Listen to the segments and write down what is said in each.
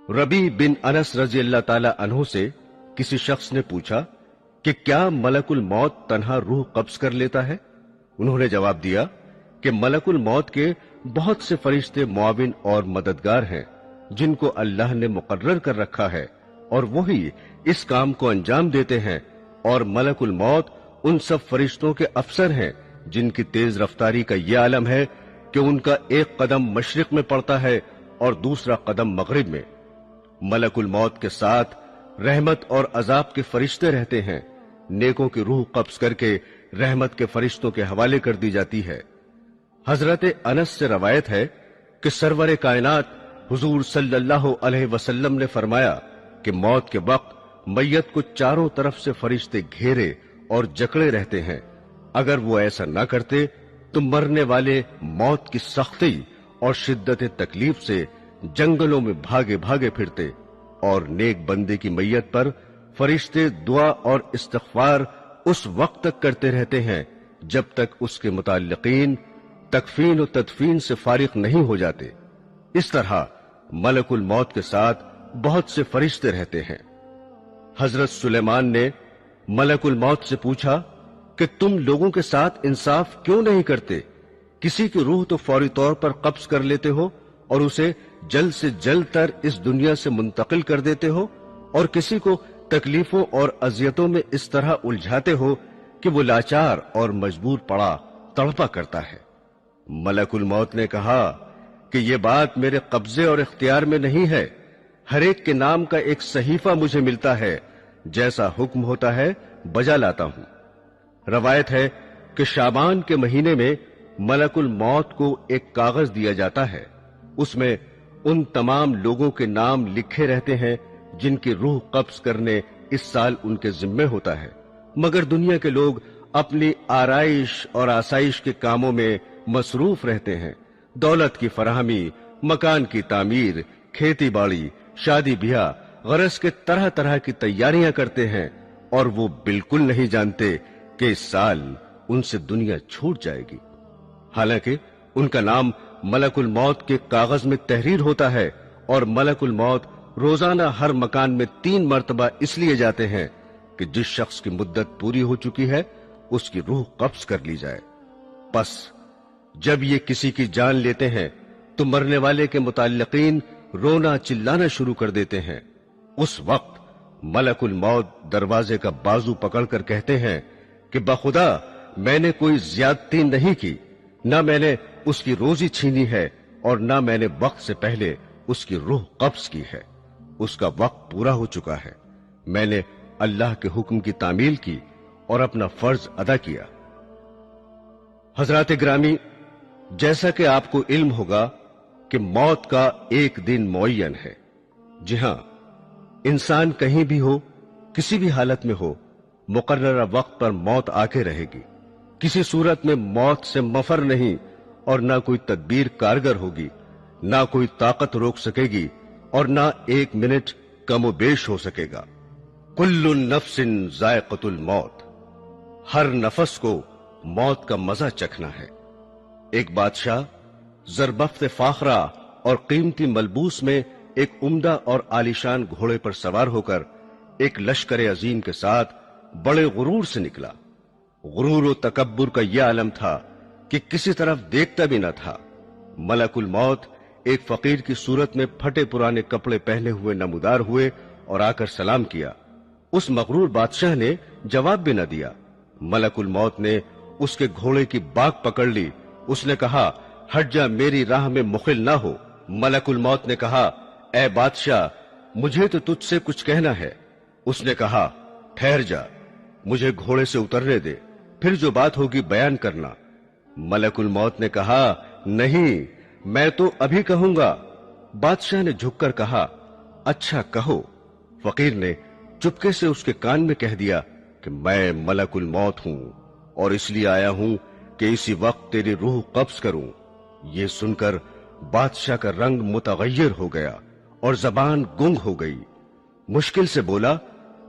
रबी बिन अनस रजी अल्लाह ताला अन्हु से किसी शख्स ने पूछा कि क्या मलकुल मौत तन्हा रूह कब्ज कर लेता है? उन्होंने जवाब दिया कि मलकुल मौत के बहुत से फरिश्ते मुआविन और मददगार हैं जिनको अल्लाह ने मुकर्रर कर रखा है और वही इस काम को अंजाम देते हैं, और मलकुल मौत उन सब फरिश्तों के अफसर हैं जिनकी तेज रफ्तारी का यह आलम है कि उनका एक कदम मशरिक में पड़ता है और दूसरा कदम मगरिब में। मलकुल मौत के साथ रहमत और अजाब के फरिश्ते रहते हैं। नेकों की रूह कब्ज करके रहमत के फरिश्तों के हवाले कर दी जाती है। हजरत अनस से रवायत है कि सरवर कायनात हुजूर सल्लल्लाहु अलैहि वसल्लम ने फरमाया कि मौत के वक्त मैयत को चारों तरफ से फरिश्ते घेरे और जकड़े रहते हैं। अगर वो ऐसा न करते तो मरने वाले मौत की सख्ती और शिद्दत तकलीफ से जंगलों में भागे भागे फिरते, और नेक बंदे की मैयत पर फरिश्ते दुआ और इस्तिग़फ़ार उस वक्त तक करते रहते हैं जब तक उसके मुताल्लिकीन तकफीन और तदफीन से फारिग नहीं हो जाते। इस तरह मलकुल मौत के साथ बहुत से फरिश्ते रहते हैं। हजरत सुलेमान ने मलकुल मौत से पूछा कि तुम लोगों के साथ इंसाफ क्यों नहीं करते? किसी की रूह तो फौरी तौर पर कब्ज कर लेते हो और उसे जल्द से जल्द तर इस दुनिया से मुंतकिल कर देते हो, और किसी को तकलीफों और अजियतों में इस तरह उलझाते हो कि वो लाचार और मजबूर पड़ा तड़पा करता है। मलकुल मौत ने कहा कि ये बात मेरे कब्जे और इख्तियार में नहीं है। हर एक के नाम का एक सहीफा मुझे मिलता है, जैसा हुक्म होता है बजा लाता हूं। रवायत है कि शाबान के महीने में मलकुल मौत को एक कागज दिया जाता है। उसमें उन तमाम लोगों के नाम लिखे रहते हैं जिनकी रूह कब्ज करने इस साल उनके जिम्मे होता है, मगर दुनिया के लोग अपनी आराइश और आसाइश के कामों में मसरूफ रहते हैं। दौलत की फराहमी, मकान की तामीर, खेती बाड़ी, शादी ब्याह, गरज के तरह तरह की तैयारियां करते हैं, और वो बिल्कुल नहीं जानते कि इस साल उनसे दुनिया छूट जाएगी। हालांकि उनका नाम मलकुल मौत के कागज में तहरीर होता है, और मलकुल मौत रोजाना हर मकान में 3 मरतबा इसलिए जाते हैं कि जिस शख्स की मुद्दत पूरी हो चुकी है उसकी रूह कब्ज कर ली जाए। बस जब ये किसी की जान लेते हैं तो मरने वाले के मुताल्लिकीन रोना चिल्लाना शुरू कर देते हैं। उस वक्त मलकुल मौत दरवाजे का बाजू पकड़कर कहते हैं कि बखुदा मैंने कोई ज्यादती नहीं की, न मैंने उसकी रोजी छीनी है और न मैंने वक्त से पहले उसकी रूह कब्ज की है। उसका वक्त पूरा हो चुका है। मैंने अल्लाह के हुक्म की तामील की और अपना फर्ज अदा किया। हजरात ग्रामी, जैसा कि आपको इल्म होगा कि मौत का एक दिन मुअय्यन है। जी हां, इंसान कहीं भी हो, किसी भी हालत में हो, मुकर्ररा वक्त पर मौत आके रहेगी। किसी सूरत में मौत से मफर नहीं, और ना कोई तदबीर कारगर होगी, ना कोई ताकत रोक सकेगी, और ना 1 मिनट कमोबेश हो सकेगा। कुल्लु नफ्सिन जायक़तुल मौत, हर नफस को मौत का मजा चखना है। एक बादशाह ज़रबफ्त फाखरा और कीमती मलबूस में एक उम्दा और आलीशान घोड़े पर सवार होकर एक लश्कर अजीम के साथ बड़े गुरूर से निकला। गुरूर और तकब्बुर का यह आलम था कि किसी तरफ देखता भी न था। मलकुल मौत एक फकीर की सूरत में फटे पुराने कपड़े पहने हुए नमूदार हुए और आकर सलाम किया। उस मगरूर बादशाह ने जवाब भी न दिया। मलकुल मौत ने उसके घोड़े की बाग पकड़ ली। उसने कहा, हट जा, मेरी राह में मुखिल ना हो। मलकुल मौत ने कहा, ए बादशाह, मुझे तो तुझसे कुछ कहना है। उसने कहा, ठहर जा, मुझे घोड़े से उतरने दे, फिर जो बात होगी बयान करना। मलकुल मौत ने कहा, नहीं, मैं तो अभी कहूंगा। बादशाह ने झुककर कहा, अच्छा कहो। फकीर ने चुपके से उसके कान में कह दिया कि मैं मलकुल मौत हूं और इसलिए आया हूं कि इसी वक्त तेरी रूह कब्ज करूं। ये सुनकर बादशाह का रंग मुतगय्यर हो गया और जबान गुंग हो गई। मुश्किल से बोला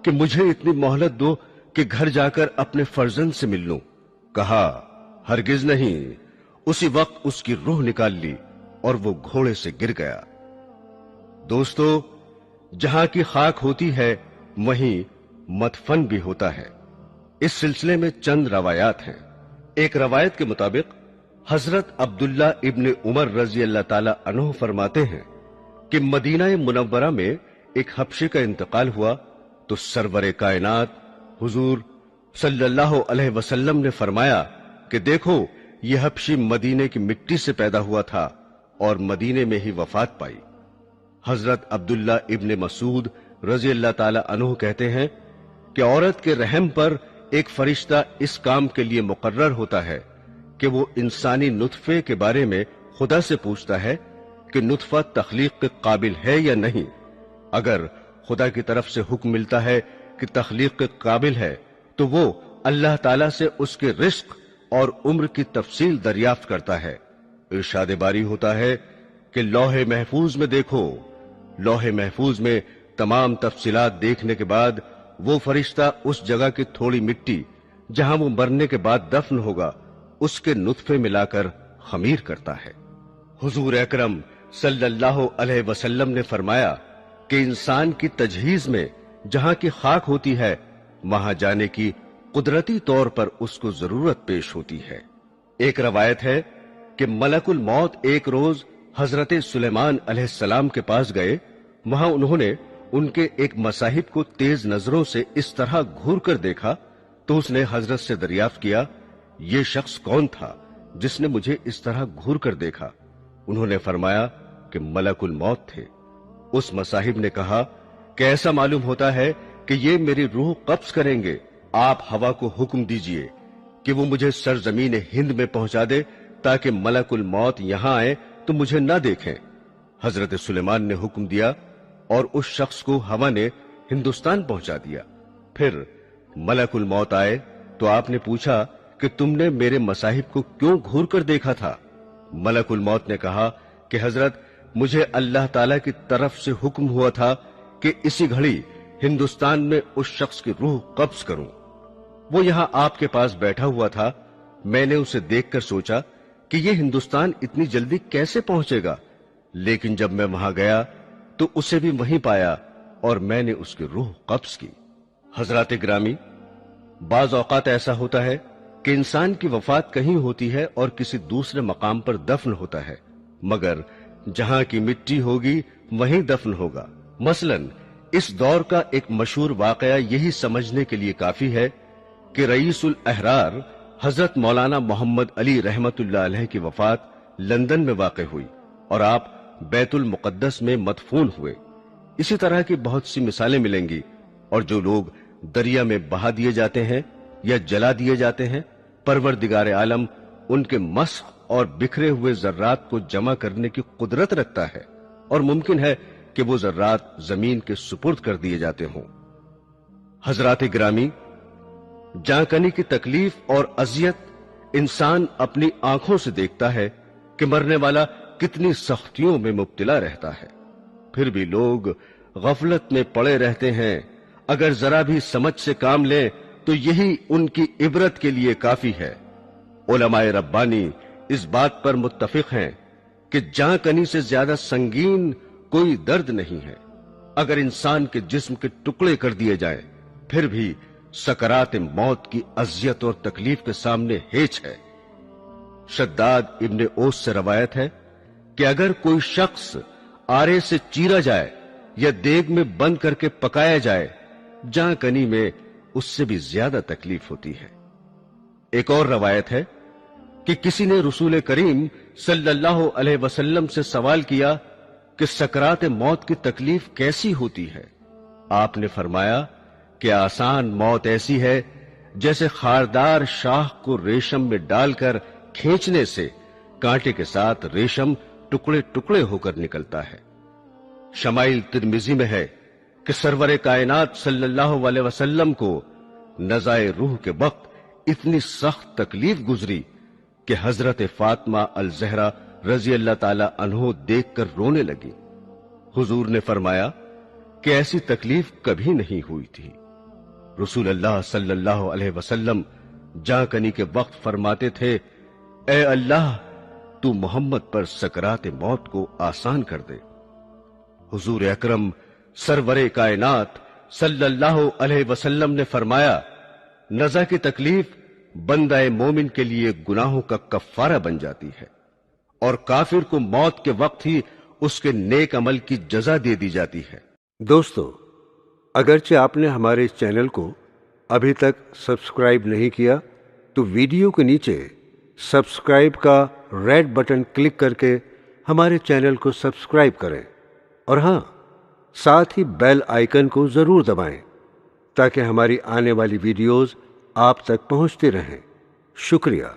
कि मुझे इतनी मोहलत दो कि घर जाकर अपने फर्जंद से मिल लूं। कहा, हरगिज नहीं। उसी वक्त उसकी रूह निकाल ली और वो घोड़े से गिर गया। दोस्तों, जहां की खाक होती है वहीं मदफन भी होता है। इस सिलसिले में चंद रवायात हैं। एक रवायत के मुताबिक हजरत अब्दुल्ला इब्न उमर रजी अल्लाह ताला अन्हु फरमाते हैं कि मदीना मुनव्वरा में एक हबशी का इंतकाल हुआ तो सरवरे कायनात हुजूर सल्लल्लाहु अलैहि वसल्लम ने फरमाया कि देखो, यह हबशी मदीने की मिट्टी से पैदा हुआ था और मदीने में ही वफात पाई। हजरत अब्दुल्ला इब्न मसूद रजी अल्लाह ताला अन्हु कहते हैं कि औरत के रहम पर एक फरिश्ता इस काम के लिए मुकर्रर होता है कि वो इंसानी नुतफे के बारे में खुदा से पूछता है कि नुतफा तख्लीक के काबिल है या नहीं। अगर खुदा की तरफ से हुक्म मिलता है कि तख्लीक के काबिल है तो वो अल्लाह ताला से उसके रिस्क और उम्र की तफसील दरियाफ्त करता है। इरशाद बारी होता है कि लौहे महफूज में देखो। लौहे महफूज में तमाम तफसीलात देखने के बाद वो फरिश्ता उस जगह की थोड़ी मिट्टी जहां वो मरने के बाद दफन होगा उसके नुतफे मिलाकर खमीर करता है। हुजूर अकरम सल्लल्लाहु अलैहि वसल्लम ने फरमाया कि इंसान की तजहीज में जहां की खाक होती है वहां जाने की कुदरती तौर पर उसको जरूरत पेश होती है। एक रवायत है कि मलकुल मौत एक रोज हजरत सुलेमान अलैहिस्सलाम के पास गए। वहां उन्होंने उनके एक मसाहिब को तेज नजरों से इस तरह घूर कर देखा तो उसने हजरत से दरियाफ्त किया, ये शख्स कौन था जिसने मुझे इस तरह घूर कर देखा? उन्होंने फरमाया कि मलकुल मौत थे। उस मसाहिब ने कहा कि ऐसा मालूम होता है कि ये मेरी रूह कब्ज करेंगे। आप हवा को हुक्म दीजिए कि वो मुझे सरजमीन हिंद में पहुंचा दे ताकि मलकुल मौत यहां आए तो मुझे न देखें। हजरत सुलेमान ने हुक्म दिया और उस शख्स को हवा ने हिंदुस्तान पहुंचा दिया। फिर मलकुल मौत आए तो आपने पूछा कि तुमने मेरे मसाहिब को क्यों घूर कर देखा था? मलकुल मौत ने कहा कि हजरत, मुझे अल्लाह ताला की तरफ से हुक्म हुआ था कि इसी घड़ी हिंदुस्तान में उस शख्स की रूह कब्ज करूं। वो यहां आपके पास बैठा हुआ था। मैंने उसे देखकर सोचा कि ये हिंदुस्तान इतनी जल्दी कैसे पहुंचेगा, लेकिन जब मैं वहां गया तो उसे भी वहीं पाया और मैंने उसकी रूह कब्ज की। हजरात ग्रामी, बाज औकात ऐसा होता है कि इंसान की वफात कहीं होती है और किसी दूसरे मकाम पर दफन होता है, मगर जहां की मिट्टी होगी वहीं दफन होगा। मसलन इस दौर का एक मशहूर वाकया यही समझने के लिए काफी है कि रईसुल अहरार हजरत मौलाना मोहम्मद अली रहमतुल्लाह अलैह की वफात लंदन में वाक़ हुई और आप बैतुल मुकद्दस में मदफून हुए। इसी तरह की बहुत सी मिसालें मिलेंगी। और जो लोग दरिया में बहा दिए जाते हैं या जला दिए जाते हैं, परवरदिगार आलम उनके मस्ख और बिखरे हुए जर्रात को जमा करने की कुदरत रखता है और मुमकिन है कि वो जर्रात जमीन के सुपुर्द कर दिए जाते हों। हजरात ग्रामी, जांकनी की तकलीफ और अजियत इंसान अपनी आंखों से देखता है कि मरने वाला कितनी सख्तियों में मुब्तला रहता है, फिर भी लोग गफलत में पड़े रहते हैं। अगर जरा भी समझ से काम लें तो यही उनकी इबरत के लिए काफी है। उलमाए रब्बानी इस बात पर मुत्तफिक हैं कि जांकनी से ज्यादा संगीन कोई दर्द नहीं है। अगर इंसान के जिस्म के टुकड़े कर दिए जाएं, फिर भी सकरात मौत की अजियत और तकलीफ के सामने हेच है। शद्दाद इब्न ओस से रवायत है कि अगर कोई शख्स आरे से चीरा जाए या देग में बंद करके पकाया जाए, जांकनी में उससे भी ज्यादा तकलीफ होती है। एक और रवायत है कि किसी ने रसूल करीम सल्लल्लाहु अलैहि वसल्लम से सवाल किया कि सकरात मौत की तकलीफ कैसी होती है। आपने फरमाया कि आसान मौत ऐसी है जैसे खारदार शाह को रेशम में डालकर खींचने से कांटे के साथ रेशम टुकड़े टुकड़े होकर निकलता है। शमाइल तिर्मिजी में है कि सरवरे कायनात सल्लल्लाहु अलैहि वसल्लम को नज़ाए रूह के वक्त इतनी सख्त तकलीफ गुजरी कि हजरत फातिमा अल ज़हरा रजी अल्लाह ताला अन्हो देखकर रोने लगी। हुजूर ने फरमाया कि ऐसी तकलीफ कभी नहीं हुई थी। रसूल अल्लाह सल्लल्लाहु अलैहि वसल्लम जांकनी के वक्त फरमाते थे, ए अल्लाह, तू मोहम्मद पर सकरात मौत को आसान कर दे। हुजूर अकरम सरवरे कायनात सल्लल्लाहु अलैहि वसल्लम ने फरमाया, नज़ा की तकलीफ बंदाए मोमिन के लिए गुनाहों का कफ्फारा बन जाती है और काफिर को मौत के वक्त ही उसके नेक अमल की जजा दे दी जाती है। दोस्तों, अगरचे आपने हमारे इस चैनल को अभी तक सब्सक्राइब नहीं किया तो वीडियो के नीचे सब्सक्राइब का रेड बटन क्लिक करके हमारे चैनल को सब्सक्राइब करें और हाँ, साथ ही बेल आइकन को जरूर दबाएं ताकि हमारी आने वाली वीडियोस आप तक पहुंचती रहें। शुक्रिया।